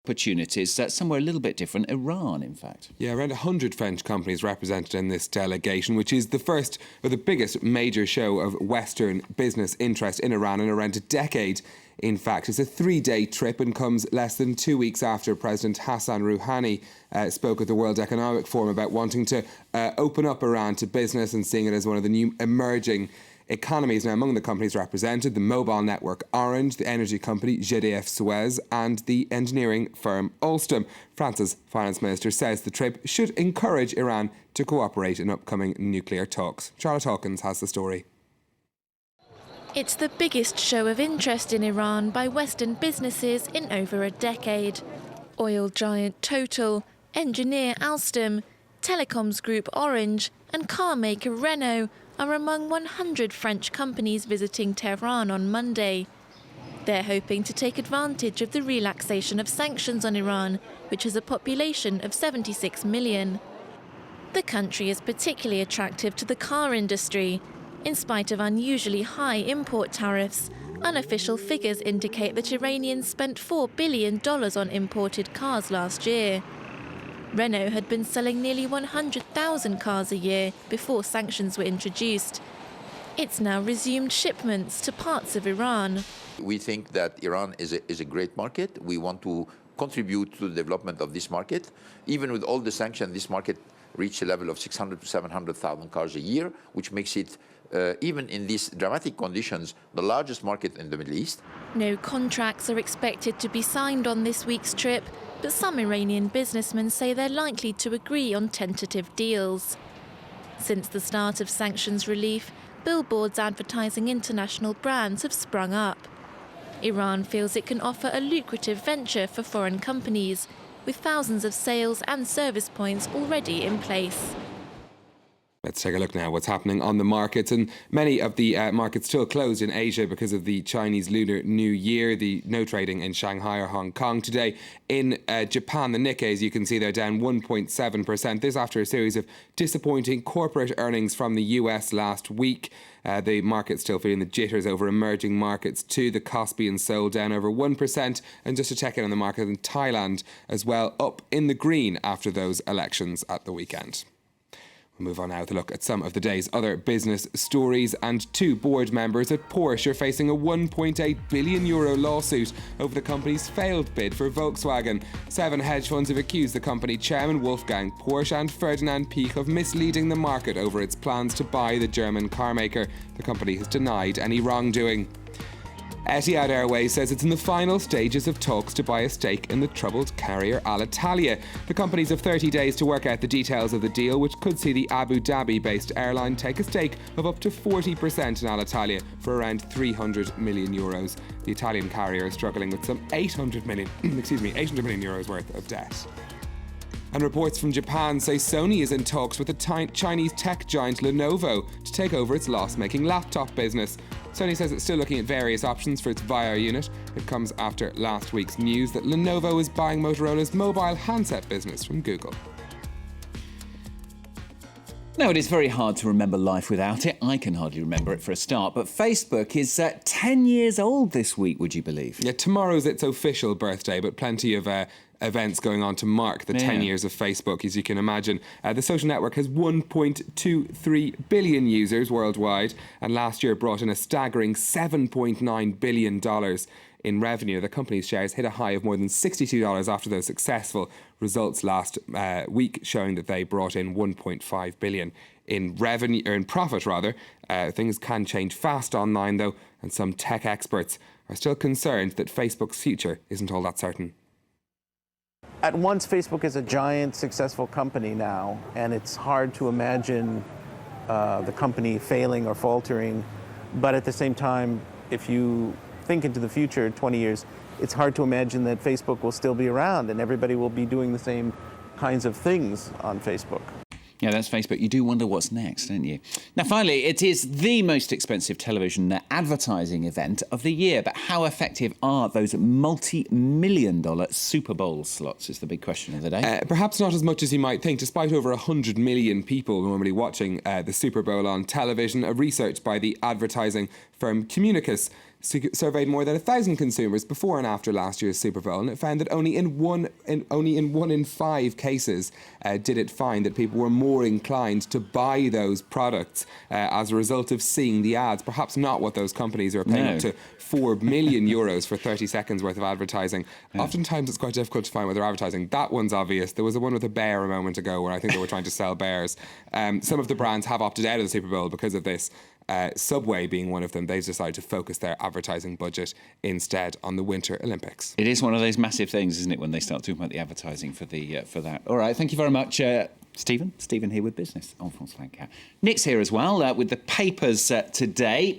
opportunities somewhere a little bit different, Iran, in fact. Yeah, around 100 French companies represented in this delegation, which is the first or the biggest major show of Western business interest in Iran in around a decade. In fact, it's a 3-day trip and comes less than 2 weeks after President Hassan Rouhani spoke at the World Economic Forum about wanting to open up Iran to business and seeing it as one of the new emerging economies. Now, among the companies represented, the mobile network Orange, the energy company GDF Suez, and the engineering firm Alstom. France's finance minister says the trip should encourage Iran to cooperate in upcoming nuclear talks. Charlotte Hawkins has the story. It's the biggest show of interest in Iran by Western businesses in over a decade. Oil giant Total, engineer Alstom, telecoms group Orange, and car maker Renault are among 100 French companies visiting Tehran on Monday. They're hoping to take advantage of the relaxation of sanctions on Iran, which has a population of 76 million. The country is particularly attractive to the car industry. In spite of unusually high import tariffs, unofficial figures indicate that Iranians spent $4 billion on imported cars last year. Renault had been selling nearly 100,000 cars a year before sanctions were introduced. It's now resumed shipments to parts of Iran. We think that Iran is a great market. We want to contribute to the development of this market. Even with all the sanctions, this market reached a level of 600 to 700,000 cars a year, which makes it, even in these dramatic conditions, the largest market in the Middle East. No contracts are expected to be signed on this week's trip, but some Iranian businessmen say they're likely to agree on tentative deals. Since the start of sanctions relief, billboards advertising international brands have sprung up. Iran feels it can offer a lucrative venture for foreign companies, with thousands of sales and service points already in place. Let's take a look now what's happening on the markets. And many of the markets still closed in Asia because of the Chinese Lunar New Year. No trading in Shanghai or Hong Kong today. In Japan, the Nikkei, as you can see, they're down 1.7%. This after a series of disappointing corporate earnings from the US last week. The market's still feeling the jitters over emerging markets too. The Kospi and Seoul down over 1%. And just to check in on the market in Thailand as well, up in the green after those elections at the weekend. We'll move on now to look at some of the day's other business stories. And 2 board members at Porsche are facing a €1.8 billion lawsuit over the company's failed bid for Volkswagen. 7 hedge funds have accused the company chairman Wolfgang Porsche and Ferdinand Piech of misleading the market over its plans to buy the German carmaker. The company has denied any wrongdoing. Etihad Airways says it's in the final stages of talks to buy a stake in the troubled carrier Alitalia. The companies have 30 days to work out the details of the deal, which could see the Abu Dhabi-based airline take a stake of up to 40% in Alitalia for around €300 million. The Italian carrier is struggling with some €800 million worth of debt. And reports from Japan say Sony is in talks with the Chinese tech giant Lenovo to take over its loss-making laptop business. Sony says it's still looking at various options for its VAIO unit. It comes after last week's news that Lenovo is buying Motorola's mobile handset business from Google. Now, it is very hard to remember life without it. I can hardly remember it for a start. But Facebook is 10 years old this week, would you believe? Yeah, tomorrow's its official birthday, but plenty of events going on to mark the 10 years of Facebook, as you can imagine. The social network has 1.23 billion users worldwide, and last year brought in a staggering $7.9 billion in revenue. The company's shares hit a high of more than $62 after those successful results last week, showing that they brought in $1.5 billion in revenue, or in profit rather. Things can change fast online though, and some tech experts are still concerned that Facebook's future isn't all that certain. At once, Facebook is a giant, successful company now, and it's hard to imagine the company failing or faltering. But at the same time, if you think into the future, 20 years, it's hard to imagine that Facebook will still be around and everybody will be doing the same kinds of things on Facebook. Yeah, that's Facebook. You do wonder what's next, don't you? Now, finally, it is the most expensive television advertising event of the year. But how effective are those multi-million-dollar Super Bowl slots is the big question of the day. Perhaps not as much as you might think. Despite over 100 million people normally watching the Super Bowl on television, a research by the advertising firm Communicus surveyed more than 1,000 consumers before and after last year's Super Bowl, and it found that only in one in 5 cases did it find that people were more inclined to buy those products as a result of seeing the ads. Perhaps not what those companies are paying up to 4 million euros for 30 seconds worth of advertising. Oftentimes it's quite difficult to find what they're advertising. That one's obvious. There was a one with a bear a moment ago where I think they were trying to sell bears. Some of the brands have opted out of the Super Bowl because of this. Subway being one of them, they've decided to focus their advertising budget instead on the Winter Olympics. It is one of those massive things, isn't it, when they start talking about the advertising for that. All right, thank you very much, Stephen here with Business on France 24. Nick's here as well with the papers today.